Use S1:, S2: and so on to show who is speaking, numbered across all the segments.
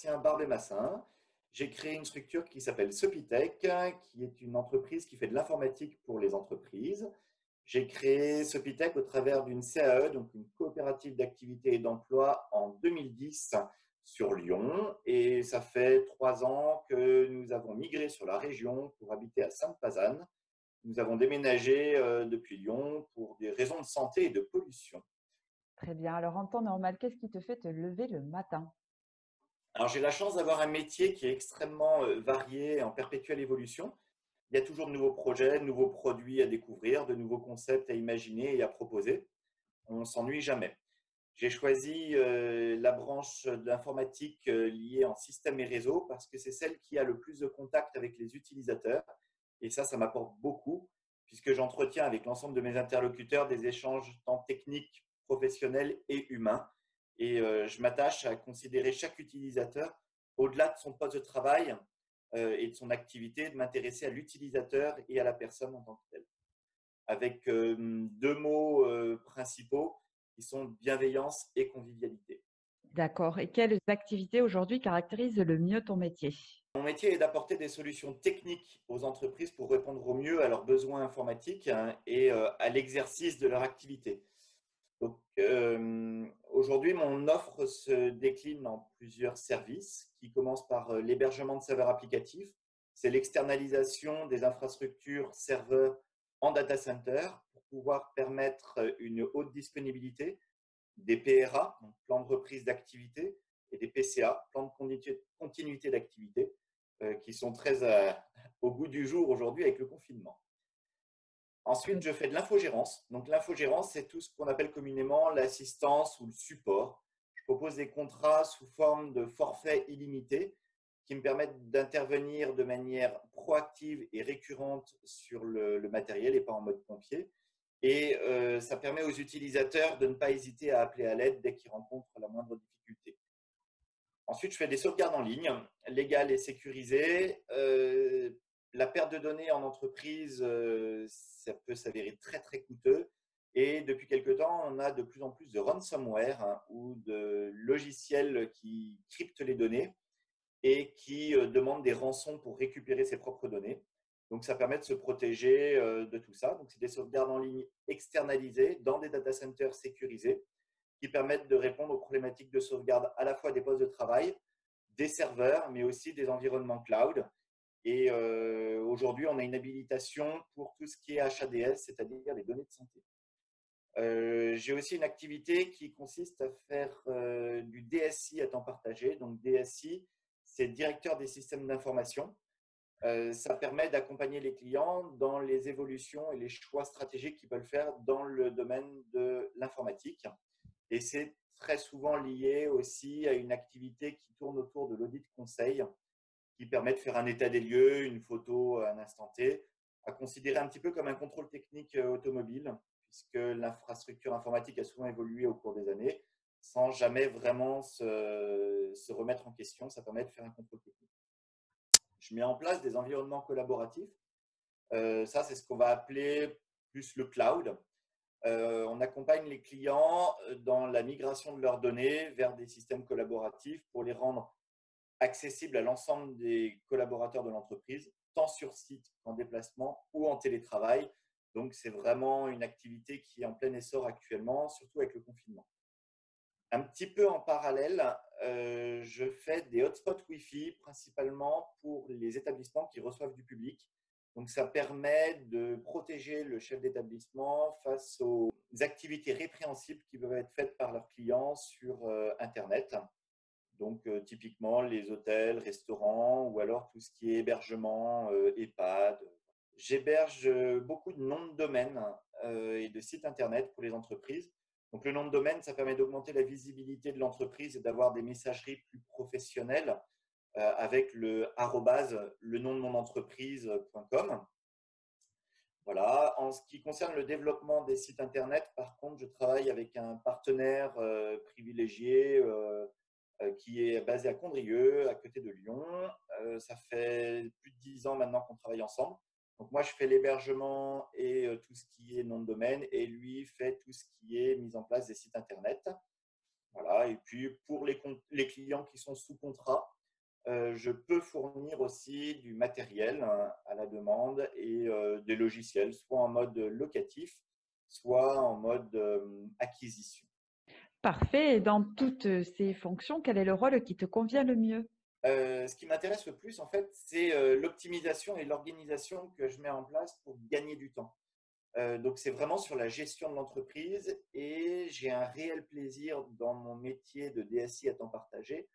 S1: Sébastien Barbet-Massin. J'ai créé une structure qui s'appelle Sopitech, qui est une entreprise qui fait de l'informatique pour les entreprises. J'ai créé Sopitech au travers d'une CAE, donc une coopérative d'activité et d'emploi, en 2010 sur Lyon. Et ça fait 3 ans que nous avons migré sur la région pour habiter à Sainte-Pazanne. Nous avons déménagé depuis Lyon pour des raisons de santé et de pollution.
S2: Très bien. Alors, en temps normal, qu'est-ce qui te fait te lever le matin?
S1: Alors, j'ai la chance d'avoir un métier qui est extrêmement varié et en perpétuelle évolution. Il y a toujours de nouveaux projets, de nouveaux produits à découvrir, de nouveaux concepts à imaginer et à proposer. On ne s'ennuie jamais. J'ai choisi la branche de l'informatique liée en système et réseau parce que c'est celle qui a le plus de contact avec les utilisateurs. Et ça m'apporte beaucoup puisque j'entretiens avec l'ensemble de mes interlocuteurs des échanges tant techniques, professionnels et humains. Et je m'attache à considérer chaque utilisateur au-delà de son poste de travail et de son activité, de m'intéresser à l'utilisateur et à la personne en tant que telle. Avec deux mots principaux qui sont bienveillance et convivialité.
S2: D'accord. Et quelles activités aujourd'hui caractérisent le mieux ton métier?
S1: Mon métier est d'apporter des solutions techniques aux entreprises pour répondre au mieux à leurs besoins informatiques et à l'exercice de leur activité. Donc, aujourd'hui, mon offre se décline en plusieurs services qui commencent par l'hébergement de serveurs applicatifs. C'est l'externalisation des infrastructures serveurs en data center pour pouvoir permettre une haute disponibilité, des PRA, donc plan de reprise d'activité, et des PCA, plan de continuité d'activité, qui sont très au goût du jour aujourd'hui avec le confinement. Ensuite,
S2: Très
S1: je fais de l'infogérance. Donc, l'infogérance, c'est tout ce qu'on appelle communément l'assistance ou le support. Je propose des contrats sous forme de forfait illimité qui me permettent d'intervenir de manière proactive et récurrente sur le matériel et pas en mode pompier. Et ça permet aux utilisateurs de ne pas hésiter à appeler à l'aide dès qu'ils rencontrent la moindre difficulté. Ensuite, je fais des sauvegardes en ligne, légales et sécurisées. La perte de données en entreprise, ça peut s'avérer très, très coûteux. Et depuis quelque temps, on a de plus en plus de ransomware ou de logiciels qui cryptent les données et qui demandent des rançons pour récupérer ses propres données. Donc, ça permet de se protéger de tout ça. Donc, c'est des sauvegardes en ligne externalisées dans des data centers sécurisés qui permettent de répondre aux problématiques de sauvegarde à la fois des postes de travail, des serveurs, mais aussi des environnements cloud. Et aujourd'hui, on a une habilitation pour tout ce qui est HADS, c'est-à-dire les données de santé. J'ai aussi une activité qui consiste à faire du DSI à temps partagé. Donc DSI, c'est directeur des systèmes d'information. Ça permet d'accompagner les clients dans les évolutions et les choix stratégiques qu'ils peuvent faire dans le domaine de l'informatique. Et c'est très souvent lié aussi à une activité qui tourne autour de l'audit conseil, qui permet de faire un état des lieux, une photo à un instant T, à considérer un petit peu comme un contrôle technique automobile, puisque l'infrastructure informatique a souvent évolué au cours des années, sans jamais vraiment se remettre en question. Ça permet de faire un contrôle technique. Je mets en place des environnements collaboratifs. Ça, c'est ce qu'on va appeler plus le cloud. On accompagne les clients dans la migration de leurs données vers des systèmes collaboratifs pour les rendre accessibles à l'ensemble des collaborateurs de l'entreprise, tant sur site qu'en déplacement ou en télétravail. Donc, c'est vraiment une activité qui est en plein essor actuellement, surtout avec le confinement. Un petit peu en parallèle, je fais des hotspots Wi-Fi principalement pour les établissements qui reçoivent du public. Donc, ça permet de protéger le chef d'établissement face aux activités répréhensibles qui peuvent être faites par leurs clients sur Internet. Donc, typiquement, les hôtels, restaurants ou alors tout ce qui est hébergement, EHPAD. J'héberge beaucoup de noms de domaine et de sites Internet pour les entreprises. Donc, le nom de domaine, ça permet d'augmenter la visibilité de l'entreprise et d'avoir des messageries plus professionnelles avec le arrobase, le nom de mon entreprise.com. Voilà. En ce qui concerne le développement des sites Internet, par contre, je travaille avec un partenaire privilégié qui est basé à Condrieu, à côté de Lyon. Ça fait plus de 10 ans maintenant qu'on travaille ensemble. Donc moi, je fais l'hébergement et tout ce qui est nom de domaine, et lui fait tout ce qui est mise en place des sites Internet. Voilà. Et puis, pour les clients qui sont sous contrat, je peux fournir aussi du matériel à la demande et des logiciels, soit en mode locatif, soit en mode acquisition.
S2: Parfait. Et dans toutes ces fonctions, quel est le rôle qui te convient le mieux?
S1: Ce qui m'intéresse le plus, en fait, c'est l'optimisation et l'organisation que je mets en place pour gagner du temps. Donc, c'est vraiment sur la gestion de l'entreprise et j'ai un réel plaisir dans mon métier de DSI à temps partagé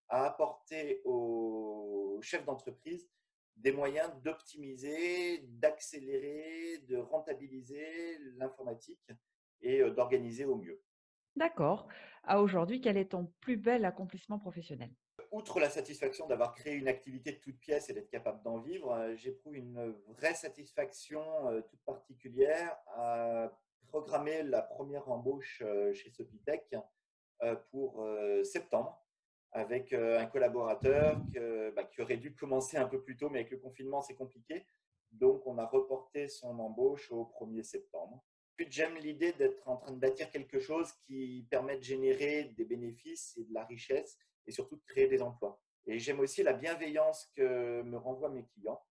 S1: à apporter aux chefs d'entreprise des moyens d'optimiser, d'accélérer, de rentabiliser l'informatique et d'organiser au mieux.
S2: D'accord. À aujourd'hui, quel est ton plus bel accomplissement professionnel?
S1: Outre la satisfaction d'avoir créé une activité de toute pièce et d'être capable d'en vivre, j'éprouve une vraie satisfaction toute particulière à programmer la première embauche chez Sopitech pour septembre avec un collaborateur qui aurait dû commencer un peu plus tôt, mais avec le confinement, c'est compliqué. Donc, on a reporté son embauche au 1er septembre. Puis, j'aime l'idée d'être en train de bâtir quelque chose qui permet de générer des bénéfices et de la richesse et surtout de créer des emplois. Et j'aime aussi la bienveillance que me renvoient mes clients.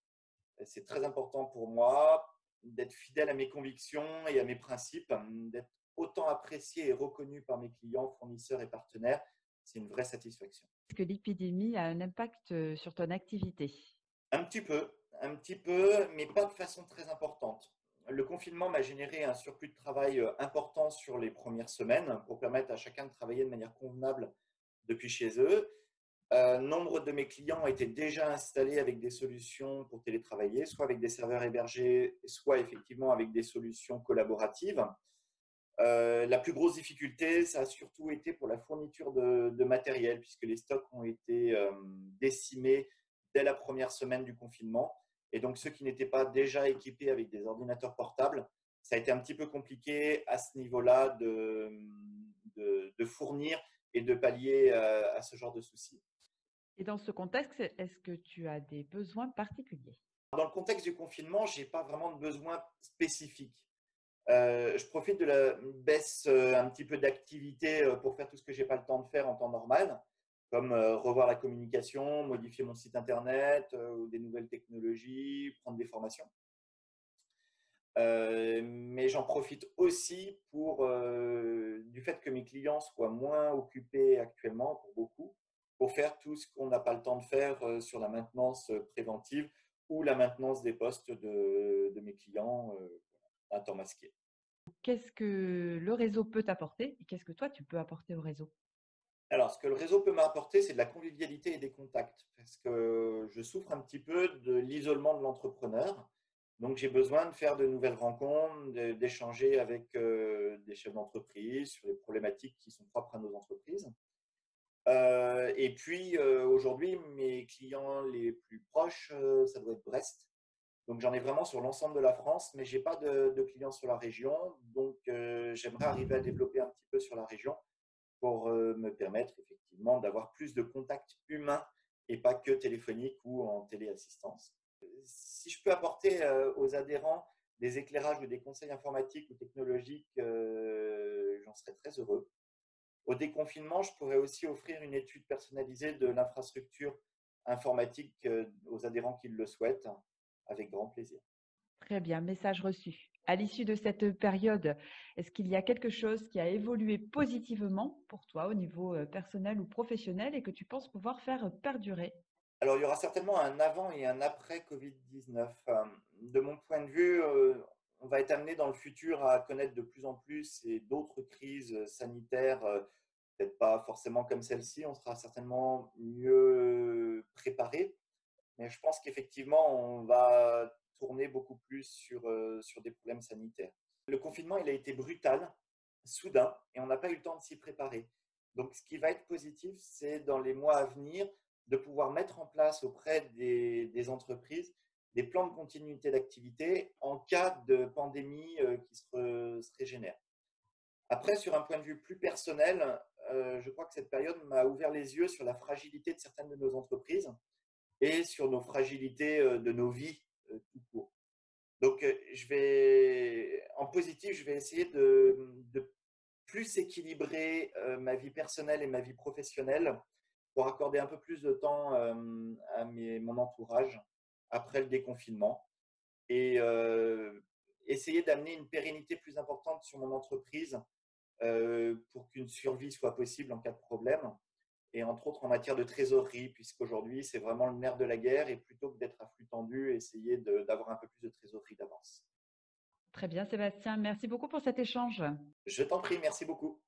S1: C'est très important pour moi d'être fidèle à mes convictions et à mes principes, d'être autant apprécié et reconnu par mes clients, fournisseurs et partenaires. C'est une vraie satisfaction.
S2: Est-ce que l'épidémie a un impact sur ton activité?
S1: Un un petit peu, mais pas de façon très importante. Le confinement m'a généré un surplus de travail important sur les premières semaines pour permettre à chacun de travailler de manière convenable depuis chez eux. Nombre de mes clients étaient déjà installés avec des solutions pour télétravailler, soit avec des serveurs hébergés, soit effectivement avec des solutions collaboratives. La plus grosse difficulté, ça a surtout été pour la fourniture de matériel, puisque les stocks ont été décimés dès la première semaine du confinement. Et donc, ceux qui n'étaient pas déjà équipés avec des ordinateurs portables, ça a été un petit peu compliqué à ce niveau-là de fournir et de pallier à ce genre de soucis.
S2: Et dans ce contexte, est-ce que tu as des besoins particuliers?
S1: Dans le contexte du confinement, je n'ai pas vraiment de besoin spécifique. Je profite de la baisse un petit peu d'activité pour faire tout ce que je n'ai pas le temps de faire en temps normal, comme revoir la communication, modifier mon site internet ou des nouvelles technologies, prendre des formations. Mais j'en profite aussi du fait que mes clients soient moins occupés actuellement, pour beaucoup, pour faire tout ce qu'on n'a pas le temps de faire sur la maintenance préventive ou la maintenance des postes de mes clients à temps masqué.
S2: Qu'est-ce que le réseau peut t'apporter et qu'est-ce que toi, tu peux apporter au réseau?
S1: Alors, ce que le réseau peut m'apporter, c'est de la convivialité et des contacts, parce que je souffre un petit peu de l'isolement de l'entrepreneur. Donc, j'ai besoin de faire de nouvelles rencontres, d'échanger avec des chefs d'entreprise sur les problématiques qui sont propres à nos entreprises. Et puis, aujourd'hui, mes clients les plus proches, ça doit être Brest. Donc, j'en ai vraiment sur l'ensemble de la France, mais je n'ai pas de clients sur la région. Donc, j'aimerais arriver à développer un petit peu sur la région pour me permettre effectivement d'avoir plus de contacts humains et pas que téléphoniques ou en téléassistance. Si je peux apporter aux adhérents des éclairages ou des conseils informatiques ou technologiques, j'en serais très heureux. Au déconfinement, je pourrais aussi offrir une étude personnalisée de l'infrastructure informatique aux adhérents qui le souhaitent, avec grand plaisir.
S2: Très bien, message reçu. À l'issue de cette période, est-ce qu'il y a quelque chose qui a évolué positivement pour toi au niveau personnel ou professionnel et que tu penses pouvoir faire perdurer?
S1: Alors, il y aura certainement un avant et un après Covid-19. De mon point de vue, on va être amené dans le futur à connaître de plus en plus et d'autres crises sanitaires, peut-être pas forcément comme celle-ci. On sera certainement mieux préparé. Mais je pense qu'effectivement, on va tourner beaucoup plus sur des problèmes sanitaires. Le confinement, il a été brutal, soudain, et on n'a pas eu le temps de s'y préparer. Donc, ce qui va être positif, c'est dans les mois à venir de pouvoir mettre en place auprès des entreprises des plans de continuité d'activité en cas de pandémie qui se régénère. Après, sur un point de vue plus personnel, je crois que cette période m'a ouvert les yeux sur la fragilité de certaines de nos entreprises et sur nos fragilités de nos vies tout court. Donc, en positif, je vais essayer de plus équilibrer ma vie personnelle et ma vie professionnelle pour accorder un peu plus de temps à mon entourage après le déconfinement et essayer d'amener une pérennité plus importante sur mon entreprise pour qu'une survie soit possible en cas de problème. Et entre autres en matière de trésorerie, puisqu'aujourd'hui, c'est vraiment le nerf de la guerre et plutôt que d'être à flux tendu, essayer d'avoir un peu plus de trésorerie d'avance.
S2: Très bien, Sébastien. Merci beaucoup pour cet échange.
S1: Je t'en prie, merci beaucoup.